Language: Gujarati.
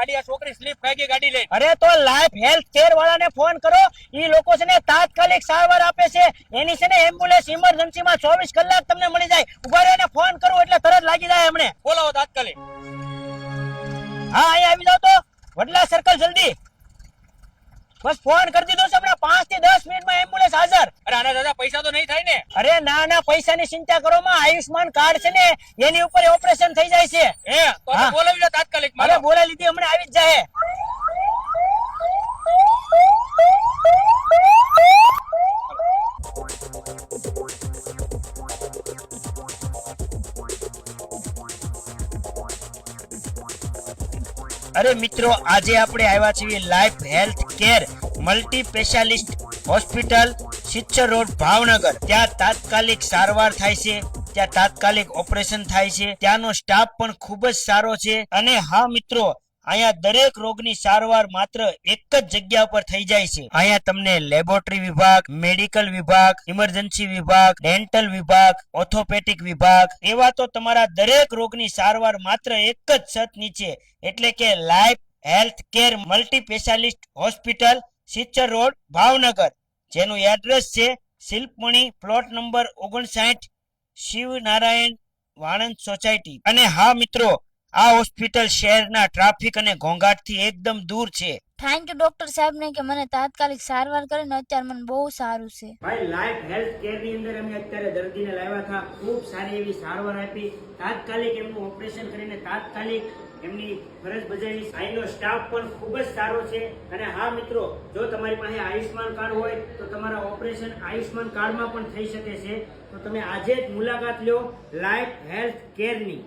ગાડી આ છોકરી સ્લીપ ખાઈ ગઈ ગાડી લઈને. અરે તો લાઈફ હેલ્થ કેર વાળાને ફોન કરો, ઈ લોકો છે ને તાત્કાલિક સારવાર આપે છે. એની છે ને એમ્બ્યુલન્સ ઇમરજન્સી માં 24 કલાક તમને મળી જાય. ઉભા રહીને ફોન કરો એટલે તરત લાગી જાય એમણે. બોલાવો તાત્કાલિક. હા અહીંયા આવી જાવ તો વડલા સર્કલ જલ્દી. બસ ફોન કરી દીધો છે હમણાં 5 થી 10 મિનિટમાં એમ્બ્યુલન્સ હાજર. અરે આના દાદા પૈસા તો નહીં થાય ને? અરે ના ના પૈસાની ચિંતા કરો માં, આયુષ્માન કાર્ડ છે ને એની ઉપર ઓપરેશન થઈ જાય છે. તો આપણે બોલાવી લો તાત્કાલિક. અરે બોલાવી લીધી, હમણાં આવી જ જાય. અરે મિત્રો આજે આપણે આવ્યા છીએ life health care multi specialist hospital સિચ્ચર રોડ ભાવનગર. ત્યાં તાત્કાલિક સારવાર થાય છે, ત્યાં તાત્કાલિક ઓપરેશન થાય છે, ત્યાંનો સ્ટાફ પણ ખૂબ જ સારો છે. અને હા મિત્રો અહીંયા દરેક રોગની સારવાર માત્ર એક જ જગ્યા પર થઈ જાય છે. અહીંયા તમને લેબોરેટરી વિભાગ, મેડિકલ વિભાગ, ઇમરજન્સી વિભાગ, ડેન્ટલ વિભાગ, ઓર્થોપેડિક વિભાગ, એવા તો તમારા દરેક રોગની સારવાર માત્ર એક જ છત નીચે, એટલે કે life health care multi specialist hospital સિચ્ચર રોડ ભાવનગર, જેનું એડ્રેસ છે Shilpmani plot number 59 Shivnarayan Vanand society. અને હા મિત્રો આ હોસ્પિટલ શહેરના ટ્રાફિક અને ઘોંઘાટથી એકદમ દૂર છે. થેન્ક યુ ડોક્ટર સાહેબ ને કે મને તાત્કાલિક સારવાર કરીને અત્યારે મને બહુ સારું છે. ભાઈ લાઈફ હેલ્થ કેર ની અંદર અમે અત્યારે દર્દીને લાવ્યા હતા, ખૂબ સારી એવી સારવાર આપી, તાત્કાલિક એમનું ઓપરેશન કરીને તાત્કાલિક એમની ફરજ બજાવી. અહીંનો સ્ટાફ પણ ખૂબ જ સારો છે. અને હા મિત્રો જો તમારી પાસે આયુષ્માન કાર્ડ હોય તો તમારા ઓપરેશન આયુષ્માન કાર્ડમાં પણ થઈ શકે છે. તો તમે આજે જ મુલાકાત લો લાઈફ હેલ્થ કેરની.